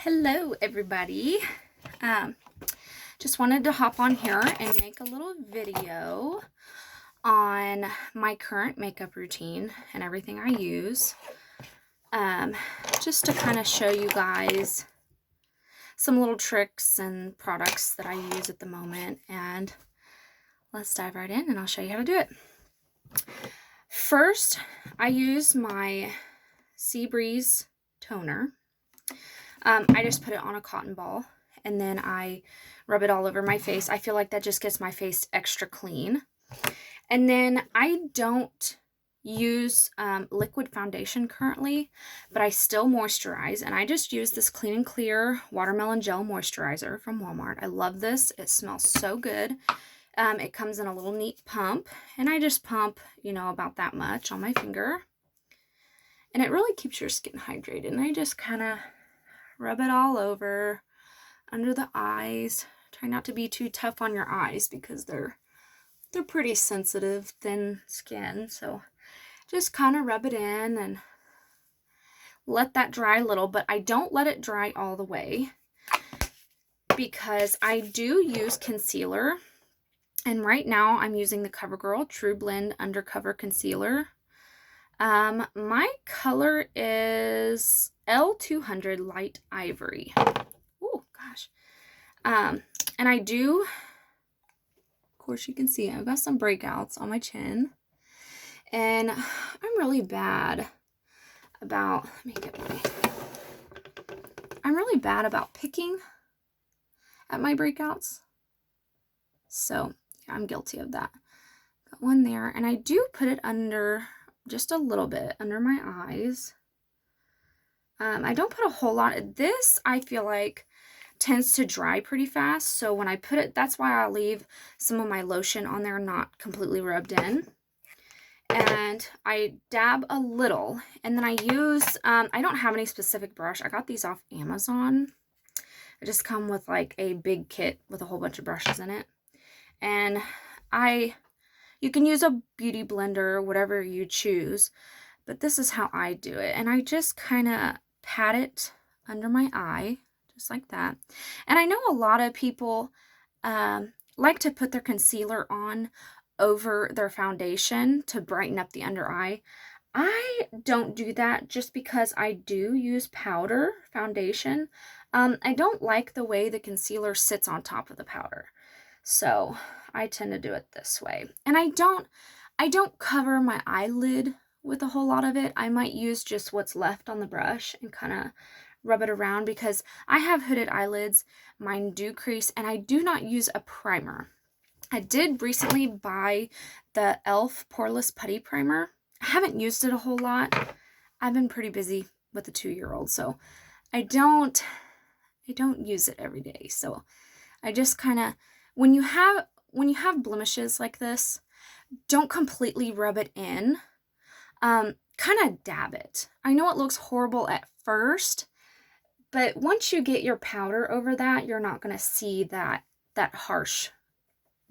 Hello everybody. Just wanted to hop on here and make a little video on my current makeup routine and everything I use. Just to kind of show you guys some little tricks and products that I use at the moment, and let's dive right in and I'll show you how to do it. First, I use my Seabreeze toner. I just put it on a cotton ball and then I rub it all over my face. I feel like that just gets my face extra clean. And then I don't use liquid foundation currently, but I still moisturize, and I just use this Clean and Clear Watermelon Gel Moisturizer from Walmart. I love this. It smells so good. It comes in a little neat pump, and I just pump, about that much on my finger. And it really keeps your skin hydrated. And I just kind of rub it all over under the eyes. Try not to be too tough on your eyes because they're pretty sensitive, thin skin. So just kind of rub it in and let that dry a little, but I don't let it dry all the way because I do use concealer. And right now I'm using the CoverGirl True Blend Undercover Concealer. My color is L200 Light Ivory. Oh gosh. And I do, of course you can see I've got some breakouts on my chin, and I'm really bad about, I'm really bad about picking at my breakouts. So yeah, I'm guilty of that. Got one there, and I do put it under just a little bit under my eyes. I don't put a whole lot. This, I feel like, tends to dry pretty fast. So when I put it, that's why I leave some of my lotion on there, not completely rubbed in. And I dab a little. And then I use, I don't have any specific brush. I got these off Amazon. I just come with like a big kit with a whole bunch of brushes in it. And you can use a beauty blender, whatever you choose, but this is how I do it. And I just kind of pat it under my eye, just like that. And I know a lot of people like to put their concealer on over their foundation to brighten up the under eye. I don't do that just because I do use powder foundation. I don't like the way the concealer sits on top of the powder. So I tend to do it this way. And I don't cover my eyelid with a whole lot of it. I might use just what's left on the brush and kind of rub it around because I have hooded eyelids. Mine do crease, and I do not use a primer. I did recently buy the e.l.f. Poreless Putty Primer. I haven't used it a whole lot. I've been pretty busy with a 2-year-old, so I don't use it every day. So I just kind of, when you have blemishes like this, don't completely rub it in. Kind of dab it. I know it looks horrible at first, but once you get your powder over that, you're not going to see that harsh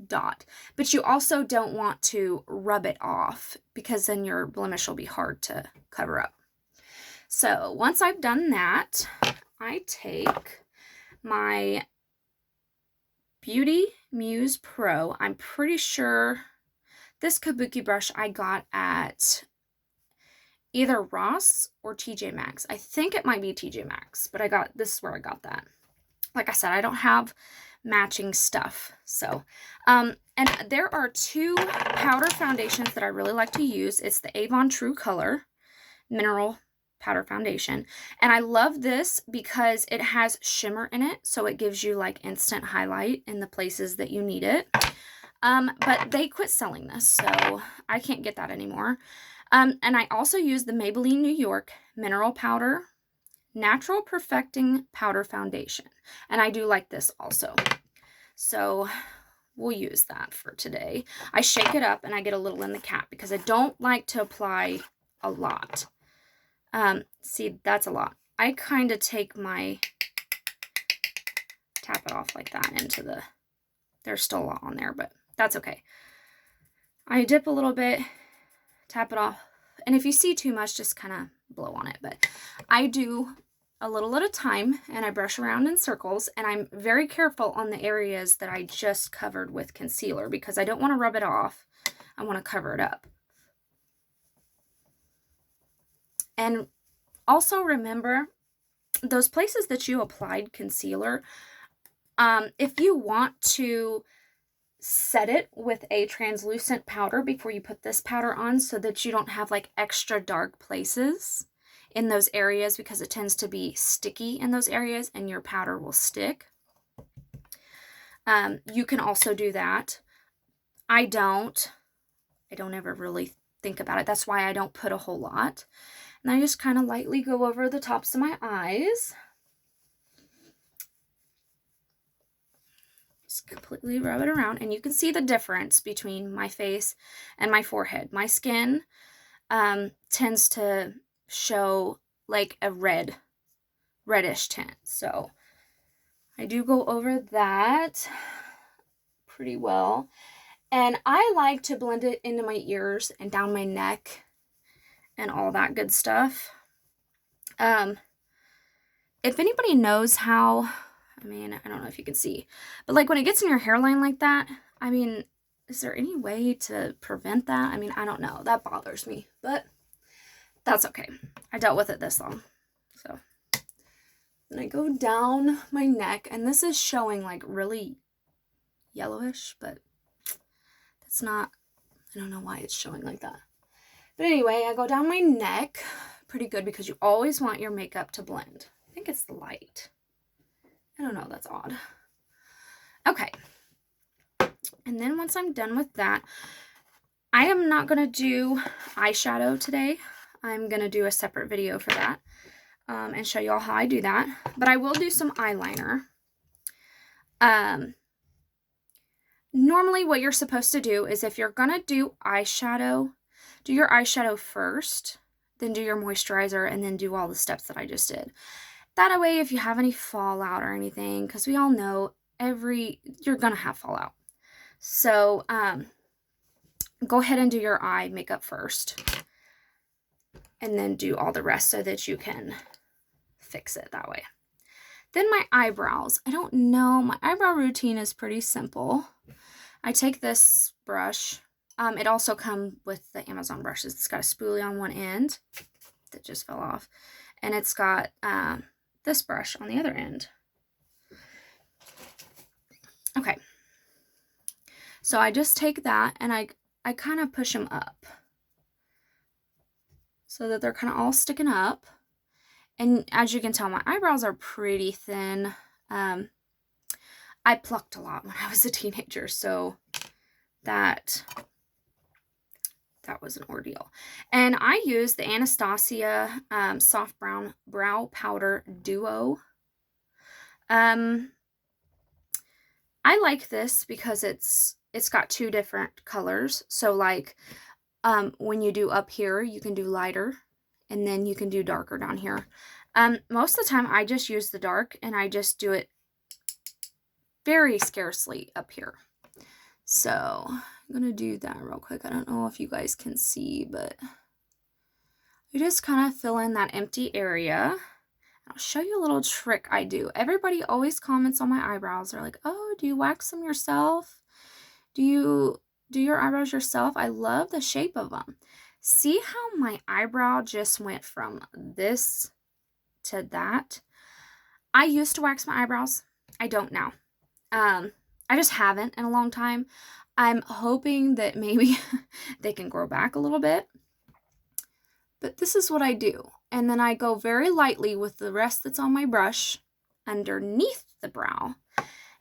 dot. But you also don't want to rub it off because then your blemish will be hard to cover up. So once I've done that, I take my Beauty Muse Pro. I'm pretty sure this kabuki brush I got at either Ross or TJ Maxx. I think it might be TJ Maxx, but this is where I got that. Like I said, I don't have matching stuff. So, and there are 2 powder foundations that I really like to use. It's the Avon True Color Mineral Powder Foundation. And I love this because it has shimmer in it. So it gives you like instant highlight in the places that you need it. But they quit selling this, so I can't get that anymore. And I also use the Maybelline New York Mineral Powder Natural Perfecting Powder Foundation. And I do like this also. So we'll use that for today. I shake it up and I get a little in the cap because I don't like to apply a lot. See, that's a lot. I kind of take tap it off like that into there's still a lot on there, but that's okay. I dip a little bit, tap it off, and if you see too much, just kind of blow on it. But I do a little at a time, and I brush around in circles, and I'm very careful on the areas that I just covered with concealer because I don't want to rub it off. I want to cover it up. And also remember, those places that you applied concealer, if you want to set it with a translucent powder before you put this powder on so that you don't have like extra dark places in those areas, because it tends to be sticky in those areas and your powder will stick. You can also do that. I don't ever really think about it. That's why I don't put a whole lot. And I just kind of lightly go over the tops of my eyes. Just completely rub it around, and you can see the difference between my face and my forehead. My skin tends to show like a reddish tint. So I do go over that pretty well. And I like to blend it into my ears and down my neck and all that good stuff. If anybody knows how, I mean, I don't know if you can see, but like when it gets in your hairline like that, I mean, is there any way to prevent that? I mean, I don't know. That bothers me, but that's okay. I dealt with it this long. So then I go down my neck, and this is showing like really yellowish, but that's not, I don't know why it's showing like that. But anyway, I go down my neck pretty good because you always want your makeup to blend. I think it's the light. I don't know, that's odd. Okay. And then once I'm done with that, I am not going to do eyeshadow today. I'm going to do a separate video for that and show you all how I do that. But I will do some eyeliner. Normally what you're supposed to do is if you're going to do eyeshadow, do your eyeshadow first, then do your moisturizer, and then do all the steps that I just did. That way, if you have any fallout or anything, because we all know you're going to have fallout. So, go ahead and do your eye makeup first. And then do all the rest so that you can fix it that way. Then my eyebrows. I don't know. My eyebrow routine is pretty simple. I take this brush. It also comes with the Amazon brushes. It's got a spoolie on one end that just fell off. And it's got this brush on the other end. Okay. So I just take that and I kind of push them up so that they're kind of all sticking up. And as you can tell, my eyebrows are pretty thin. I plucked a lot when I was a teenager, so that was an ordeal. And I use the Anastasia Soft Brow Powder Duo. I like this because it's got two different colors. So like when you do up here, you can do lighter, and then you can do darker down here. Most of the time I just use the dark, and I just do it very scarcely up here. So I'm gonna do that real quick. I don't know if you guys can see, but I just kind of fill in that empty area. I'll show you a little trick I do. Everybody always comments on my eyebrows. They're like, oh, do you wax them yourself? Do you do your eyebrows yourself? I love the shape of them. See how my eyebrow just went from this to that? I used to wax my eyebrows. I don't now. I just haven't in a long time. I'm hoping that maybe they can grow back a little bit. But this is what I do. And then I go very lightly with the rest that's on my brush underneath the brow.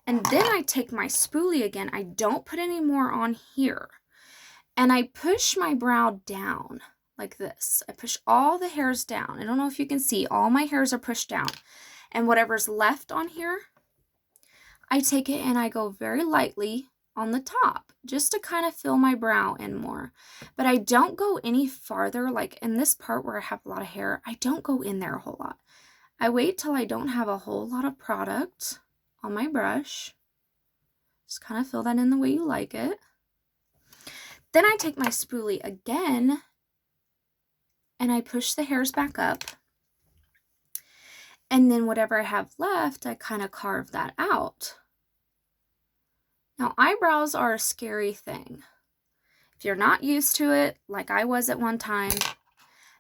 And then I take my spoolie again. I don't put any more on here. And I push my brow down like this. I push all the hairs down. I don't know if you can see. All my hairs are pushed down. And whatever's left on here, I take it and I go very lightly on the top just to kind of fill my brow in more. But I don't go any farther, like in this part where I have a lot of hair, I don't go in there a whole lot. I wait till I don't have a whole lot of product on my brush. Just kind of fill that in the way you like it. Then I take my spoolie again and I push the hairs back up. And then whatever I have left, I kind of carve that out. Now, eyebrows are a scary thing. If you're not used to it, like I was at one time,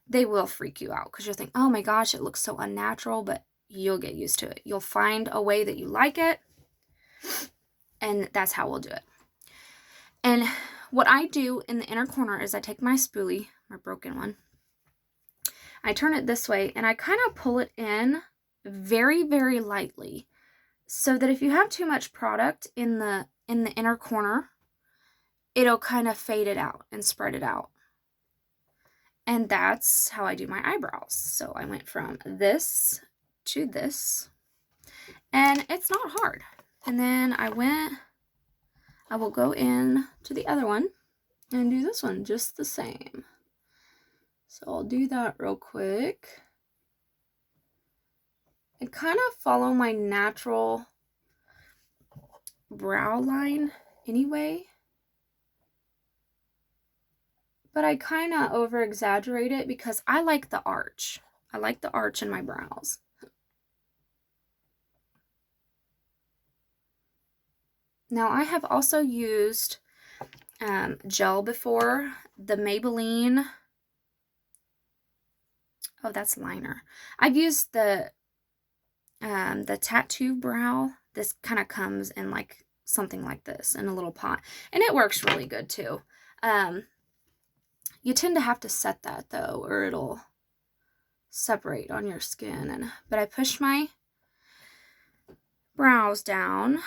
they will freak you out because you'll think, oh my gosh, it looks so unnatural, but you'll get used to it. You'll find a way that you like it, and that's how we'll do it. And what I do in the inner corner is I take my spoolie, my broken one, I turn it this way, and I kind of pull it in very, very lightly so that if you have too much product in the inner corner, it'll kind of fade it out and spread it out. And that's how I do my eyebrows. So I went from this to this, and it's not hard. And then I will go in to the other one and do this one just the same. So I'll do that real quick. And kind of follow my natural brow line anyway. But I kind of over exaggerate it because I like the arch. I like the arch in my brows. Now I have also used gel before. The Maybelline. Oh, that's liner. I've used the tattoo brow. This kind of comes in like something like this in a little pot. And it works really good too. You tend to have to set that though, or it'll separate on your skin. But I push my brows down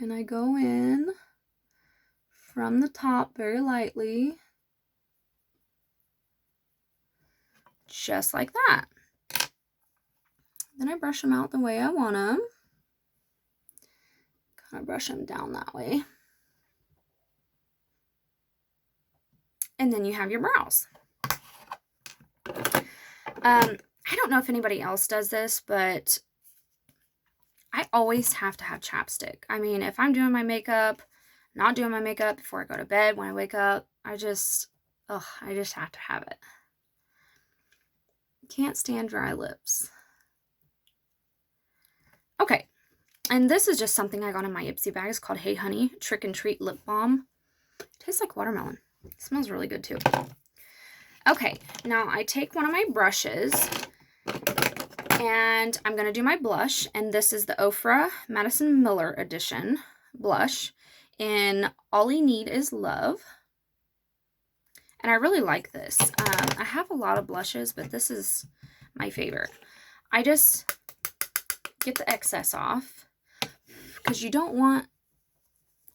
and I go in from the top very lightly, just like that. Then I brush them out the way I want them. Kind of brush them down that way. And then you have your brows. I don't know if anybody else does this, but I always have to have chapstick. I mean, if I'm doing my makeup, not doing my makeup before I go to bed, when I wake up, I just have to have it. Can't stand dry lips. Okay, and this is just something I got in my Ipsy bag. It's called Hey Honey Trick and Treat Lip Balm. It tastes like watermelon. It smells really good too. Okay, now I take one of my brushes and I'm going to do my blush. And this is the Ofra Madison Miller edition blush in All You Need Is Love. And I really like this. I have a lot of blushes, but this is my favorite. I just get the excess off because you don't want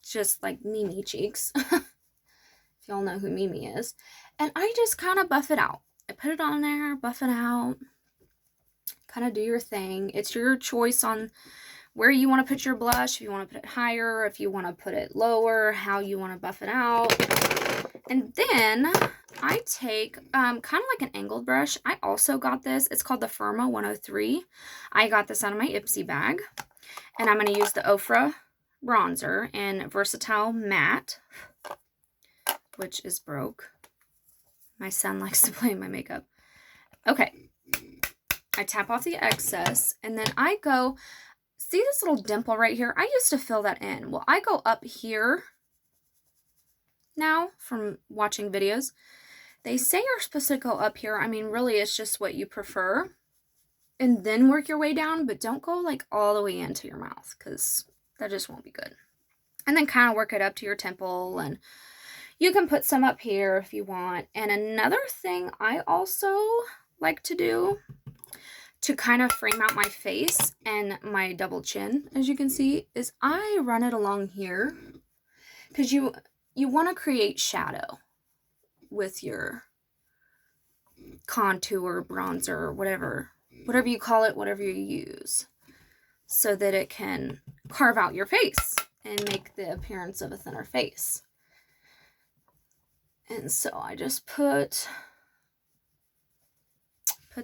just like Mimi cheeks. If y'all know who Mimi is. And I just kind of buff it out. I put it on there, buff it out, kind of do your thing. It's your choice on where you want to put your blush, if you want to put it higher, if you want to put it lower, how you want to buff it out. And then I take kind of like an angled brush. I also got this. It's called the Firma 103. I got this out of my Ipsy bag. And I'm going to use the Ofra bronzer in Versatile Matte, which is broke. My son likes to play in my makeup. Okay. I tap off the excess, and then I go, see this little dimple right here? I used to fill that in. Well, I go up here now from watching videos. They say you're supposed to go up here. I mean, really, it's just what you prefer. And then work your way down, but don't go like all the way into your mouth because that just won't be good. And then kind of work it up to your temple, and you can put some up here if you want. And another thing I also like to do to kind of frame out my face and my double chin, as you can see, is I run it along here because you want to create shadow with your contour, bronzer, whatever you call it, whatever you use, so that it can carve out your face and make the appearance of a thinner face. And so I just put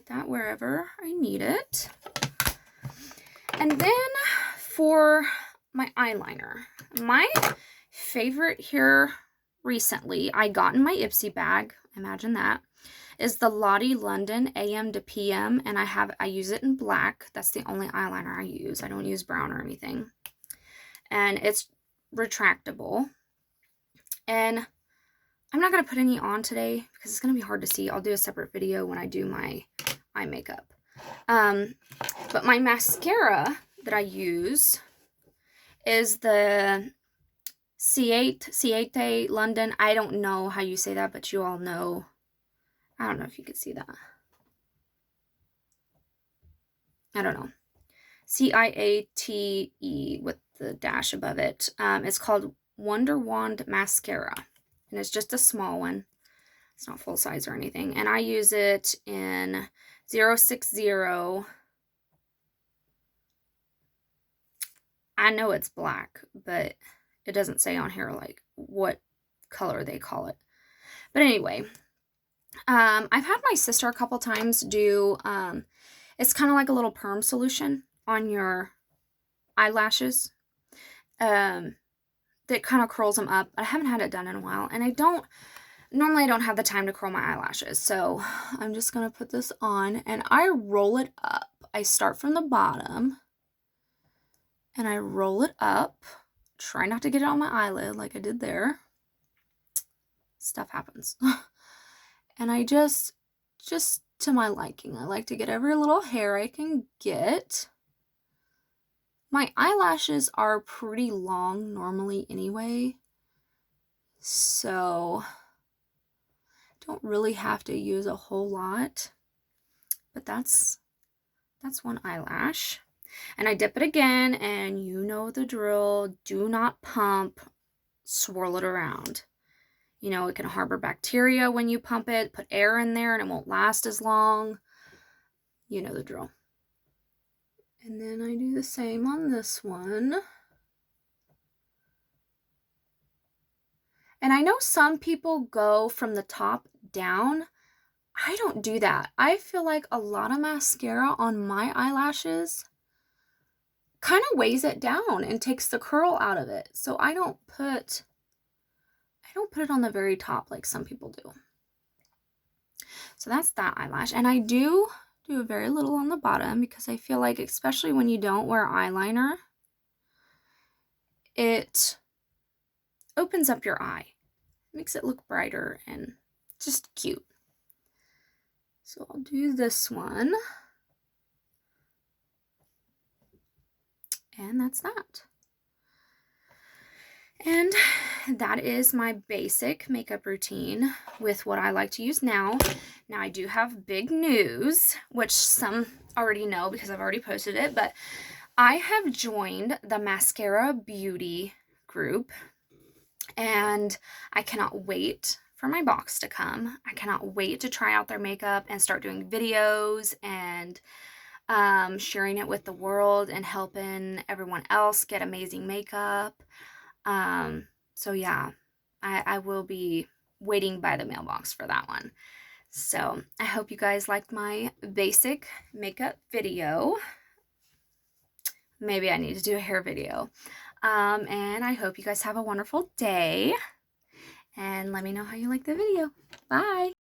that wherever I need it. And then for my eyeliner, my favorite here recently, I got in my Ipsy bag. imagine that, is the Lottie London AM to PM, and I use it in black. That's the only eyeliner I use. I don't use brown or anything. And it's retractable. And I'm not going to put any on today because it's going to be hard to see. I'll do a separate video when I do my eye makeup. But my mascara that I use is the Ciate London. I don't know how you say that, but you all know. I don't know if you could see that. I don't know. Ciate with the dash above it. It's called Wonder Wand Mascara. And it's just a small one. It's not full size or anything. And I use it in 060. I know it's black, but it doesn't say on here like what color they call it. But anyway, I've had my sister a couple times do, it's kind of like a little perm solution on your eyelashes. That kind of curls them up. I haven't had it done in a while, and normally I don't have the time to curl my eyelashes, so I'm just going to put this on, and I roll it up. I start from the bottom, and I roll it up. Try not to get it on my eyelid like I did there. Stuff happens. And I just to my liking. I like to get every little hair I can get. My eyelashes are pretty long normally anyway, so don't really have to use a whole lot, but that's one eyelash. And I dip it again, and you know the drill. Do not pump, swirl it around. You know, it can harbor bacteria when you pump it. Put air in there and it won't last as long. You know the drill. And then I do the same on this one. And I know some people go from the top down. I don't do that. I feel like a lot of mascara on my eyelashes kind of weighs it down and takes the curl out of it. So I don't put it on the very top like some people do. So that's that eyelash. And I do a very little on the bottom because I feel like, especially when you don't wear eyeliner, it opens up your eye. It makes it look brighter and just cute. So I'll do this one. And that's that. And that is my basic makeup routine with what I like to use now. Now I do have big news, which some already know because I've already posted it, but I have joined the Mascara Beauty group, and I cannot wait for my box to come. I cannot wait to try out their makeup and start doing videos and sharing it with the world and helping everyone else get amazing makeup. So yeah, I will be waiting by the mailbox for that one. So I hope you guys liked my basic makeup video. Maybe I need to do a hair video. And I hope you guys have a wonderful day. And let me know how you like the video. Bye!